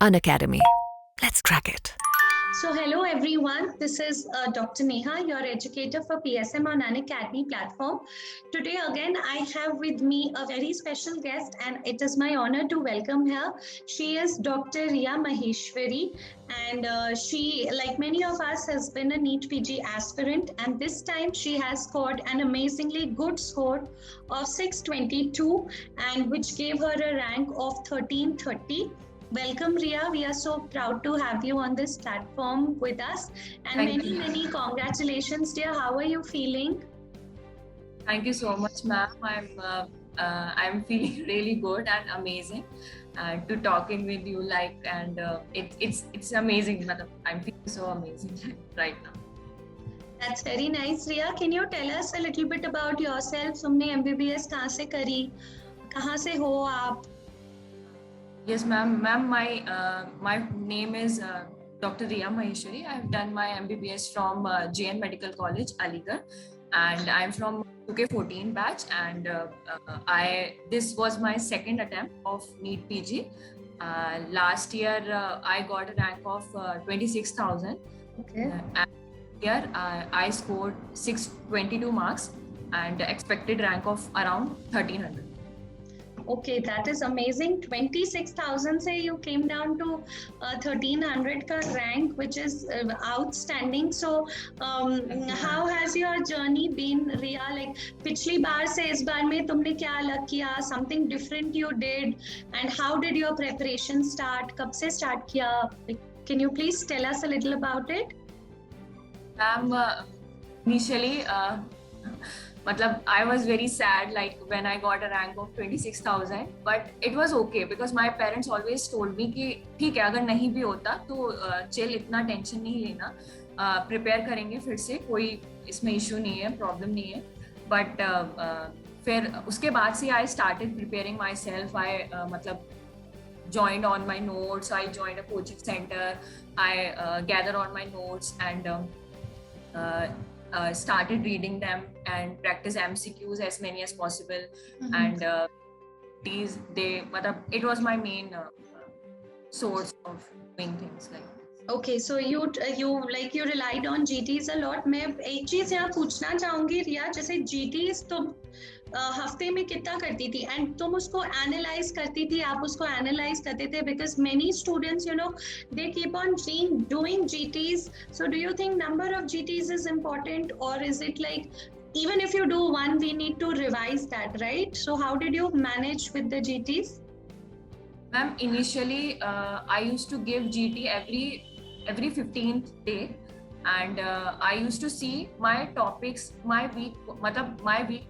Unacademy. Let's crack it. So hello everyone, this is Dr. Neha, your educator for PSM on Unacademy platform. Today again I have with me a very special guest and it is my honor to welcome her. She is Dr. Riya Maheshwari and she, like many of us, has been a NEET PG aspirant, and this time she has scored an amazingly good score of 622, and which gave her a rank of 1330. Welcome, Riya. We are so proud to have you on this platform with us. And Thank many, you. many congratulations, dear. How are you feeling? Thank you so much, ma'am. I'm feeling really good and amazing to talking with you. It's amazing. Madam, I'm feeling so amazing right now. That's very nice, Riya. Can you tell us a little bit about yourself? तुमने MBBS कहाँ से करी? कहाँ से हो आप? Yes, ma'am. Ma'am, my name is Dr. Riya Maheshwari. I've done my MBBS from JN Medical College, Aligarh, and I'm from UK14 batch. And I this was my second attempt of NEET PG. Last year, I got a rank of 26,000. Okay. And here, I scored 622 marks and expected rank of around 1300. Okay, that is amazing. 26,000 say you came down to 1300 ka rank, which is outstanding. So, how has your journey been, Riya? Like, पिछली बार से इस बार में तुमने क्या अलग किया? Something different you did, and how did your preparation start? कब से start किया? Like, can you please tell us a little about it? Initially, I was very sad like when I got a rank of 26,000, but it was okay because my parents always told me कि ठीक है, अगर नहीं भी होता तो chill, इतना tension नहीं लेना, प्रिपेयर करेंगे फिर से, कोई इसमें इशू नहीं है, प्रॉब्लम नहीं है. बट फिर उसके बाद से I started preparing my self. I joined on my notes. I joined a coaching center. I gather on my notes and started reading them and practice MCQs as many as possible. Mm-hmm. And it was my main source of doing things like. Okay, so you relied on GTs a lot. मैं एक चीज यहाँ पूछना चाहूंगी रिया, जैसे GTs तुम हफ्ते में कितना करती थी एंड तुम उसको एनालाइज करती थी, आप उसको एनालाइज करते थे, because many students they keep on doing GTs. So do you think number of GTs is important, or is it like even if you do one we need to revise that, right? So how did you manage with the GTs? Ma'am, initially I used to give GT every 15th day, and I used to see my topics, my weak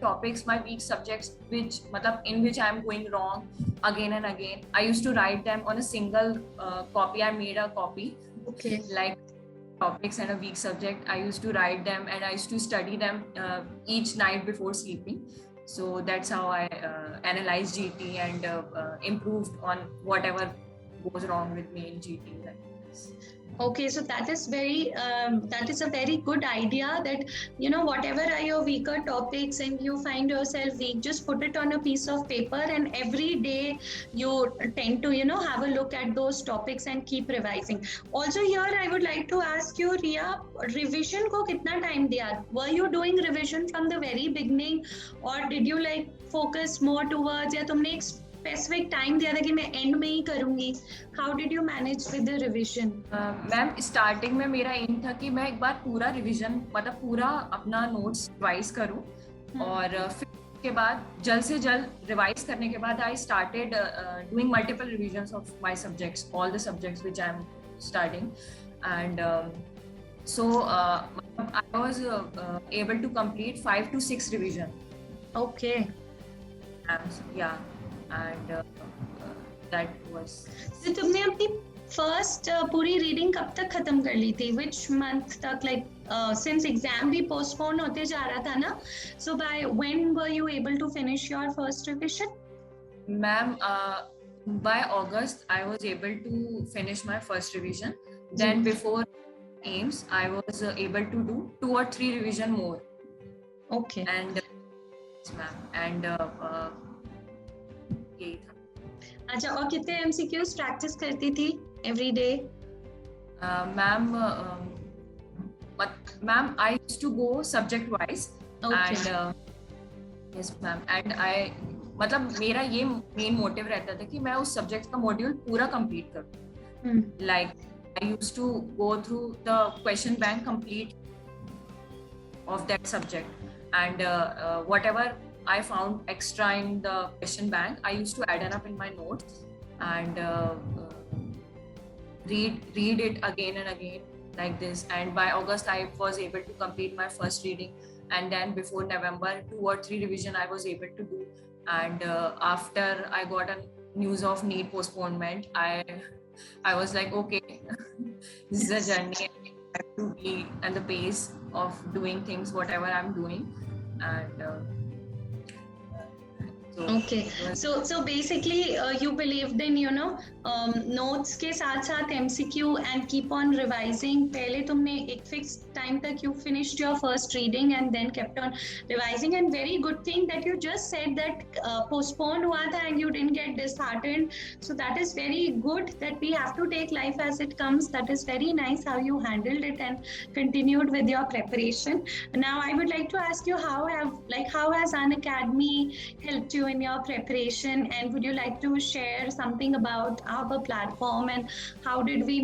topics, my weak subjects, in which I am going wrong again and again. I used to write them on a single copy. I made a copy. Okay. Like topics and a weak subject, I used to write them and I used to study them each night before sleeping. So that's how I analyzed GT and improved on whatever goes wrong with me in GT. Like this. Okay, so that is a very good idea, that whatever are your weaker topics and you find yourself weak, just put it on a piece of paper and every day you tend to have a look at those topics and keep revising. Also here I would like to ask you, Riya, revision ko kitna time diya? Were you doing revision from the very beginning, or did you focus more towards, या तुमने एक specific time दिया था कि मैं end में ही करूंगी? How did you manage with the revision? Ma'am, starting में मेरा एम था कि मैं एक बार पूरा रिविजन पूरा अपना नोट्स रिवाइज करूं, और फिर के बाद जल्द से जल्द रिवाइज करने के बाद I started doing multiple revisions of my subjects, all the subjects which I am studying, and so I was able to complete 5 to 6 revision. Okay. Yeah, and that was. So तुमने अपनी first पूरी reading कब तक खत्म कर ली थी? Which month तक? Like since exam भी postpone होते जा रहा था ना, so by when were you able to finish your first revision? Ma'am, by August I was able to finish my first revision. Then before aims I was able to do 2 or 3 revision more. Okay. And yes, ma'am, and यही था. अच्छा, और कितने MCQs practice करती थी every day? Ma'am ma'am I used to go subject wise and yes ma'am and I मतलब मेरा ये मेन मोटिव रहता था कि मैं उस सब्जेक्ट का मॉड्यूल पूरा कंप्लीट करूं. Like I used to go through the question bank complete of that subject, and whatever I found extra in the question bank, I used to add it up in my notes and read it again and again like this. And by August, I was able to complete my first reading, and then before November, 2 or 3 revision I was able to do. And after I got a news of NEET postponement, I was like, okay, this is a journey. I have to be at the pace of doing things, whatever I'm doing, and so basically you believed in notes के साथ साथ MCQ and keep on revising. पहले तुमने एक fixed time तक you finished your first reading and then kept on revising. And very good thing that you just said that postponed हुआ था and you didn't get disheartened. So that is very good that we have to take life as it comes. That is very nice how you handled it and continued with your preparation. Now I would like to ask you how has Unacademy helped you in your preparation, and would you like to share something about our platform and how did we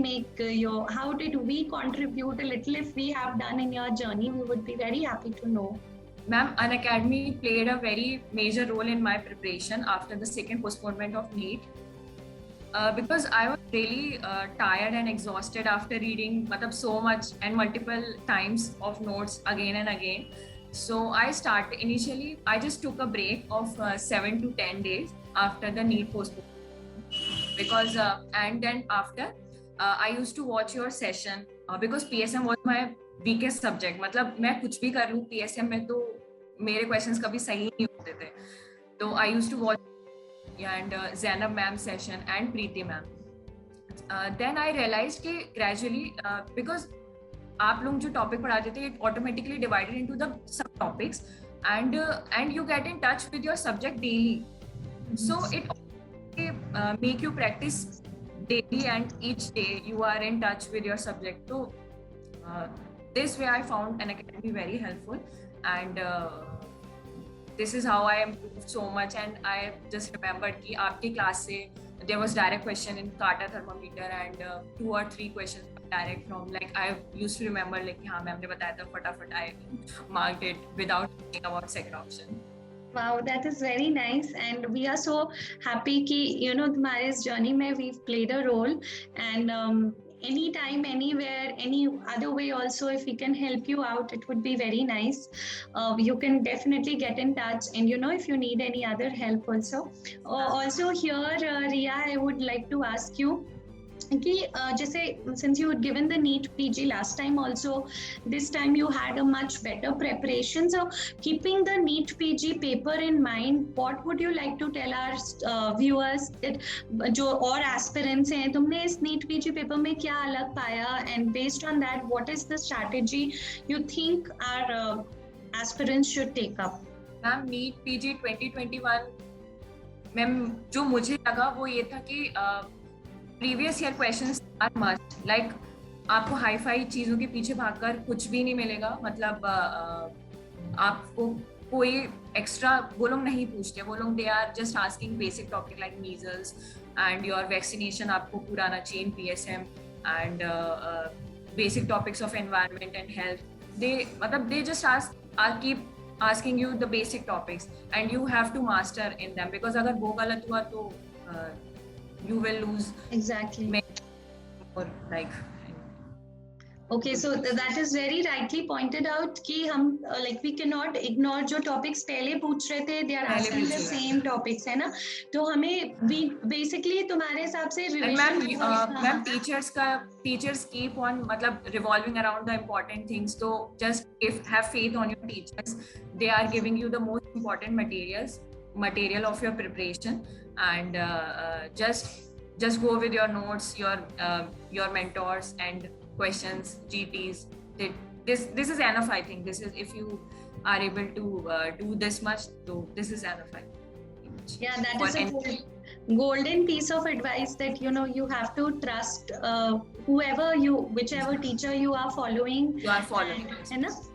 contribute a little? If we have done in your journey, we would be very happy to know. Ma'am, Unacademy played a very major role in my preparation after the second postponement of NEET. Because I was really tired and exhausted after reading so much and multiple times of notes again and again. So I started initially. I just took a break of 7 to 10 days after the NEET postponement, because and then after I used to watch your session because PSM was my weakest subject. मतलब मैं कुछ भी कर लूँ PSM में तो मेरे questions कभी सही नहीं होते थे. तो I used to watch and Zainab ma'am session and Preeti ma'am. Then I realized कि gradually because आप लोग जो टॉपिक पढ़ाते थे it automatically divided into the sub topics, and you get in touch with your subject daily. So it make you practice daily, and each day you are in touch with your subject. So this way I found Unacademy very helpful, and this is how I improved so much. And I just remembered कि आपकी class से there was direct question in Carter thermometer and 2 or 3 questions direct from, like, I used to remember like हाँ ma'am ने बताया था, फटाफट I marked it without thinking about second option. Wow, that is very nice, and we are so happy कि तुम्हारे इस journey में we've played a role, and anytime, anywhere, any other way also, if we can help you out, it would be very nice. You can definitely get in touch, and if you need any other help also. Also here, Riya, I would like to ask you कि जैसे since you had given the NEET PG last time also, this time you had a much better preparation. So keeping the NEET PG paper in mind, what would you like to tell our viewers that जो और aspirants हैं, तुमने इस NEET PG paper में क्या अलग पाया, and based on that, what is the strategy you think our aspirants should take up? Ma'am, NEET PG 2021 ma'am जो मुझे लगा वो ये था कि previous year questions are must. Like आपको हाई फाई चीज़ों के पीछे भागकर कुछ भी नहीं मिलेगा. मतलब आपको कोई एक्स्ट्रा वो लोग नहीं पूछते. वो लोग they are just asking basic topic like measles and your vaccination आपको पूरा आना चाहिए, PSM and basic topics of environment and health. They just keep asking you the basic topics and you have to master in them, because अगर वो गलत हुआ तो you will lose exactly or like. Okay, so that is very rightly pointed out कि हम like we cannot ignore जो topics पहले पूछ रहे थे, they are asking the same topics, है ना. तो हमें basically तुम्हारे हिसाब से मैम teachers keep on मतलब revolving around the important things. So just have faith on your teachers. They are giving you the most important material of your preparation, and just go with your notes, your mentors and questions, GTs. This is enough. I think this is, if you are able to do this much, so this is enough. Yeah, that is a golden piece of advice that you have to trust whichever teacher you are following. You are following.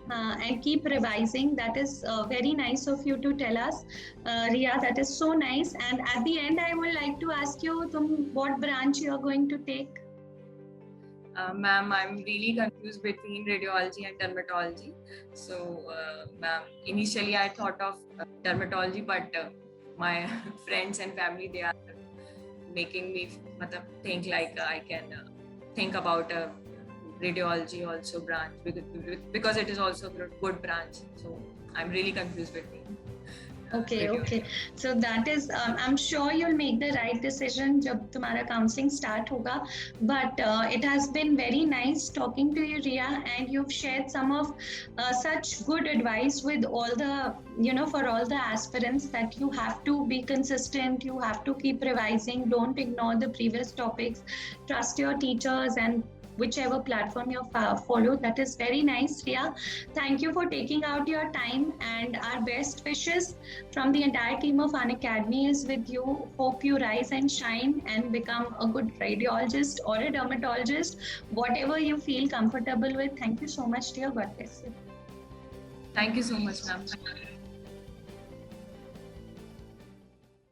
And keep revising. That is very nice of you to tell us, Riya. That is so nice. And at the end, I would like to ask you, what branch you are going to take? Ma'am, I'm really confused between radiology and dermatology. So, ma'am, initially I thought of dermatology, but my friends and family, they are making me think like I can think about a radiology also branch, because it is also a good branch. So I'm really confused between. Okay. So that is, I'm sure you'll make the right decision जब तुम्हारा counseling start होगा. But it has been very nice talking to you, Riya, and you've shared some of such good advice with all the, for all the aspirants, that you have to be consistent, you have to keep revising, don't ignore the previous topics, trust your teachers and whichever platform you follow. That is very nice, Riya. Thank you for taking out your time, and our best wishes from the entire team of Unacademy is with you. Hope you rise and shine and become a good radiologist or a dermatologist, whatever you feel comfortable with. Thank you so much, dear. God bless you. Thank you so much, ma'am.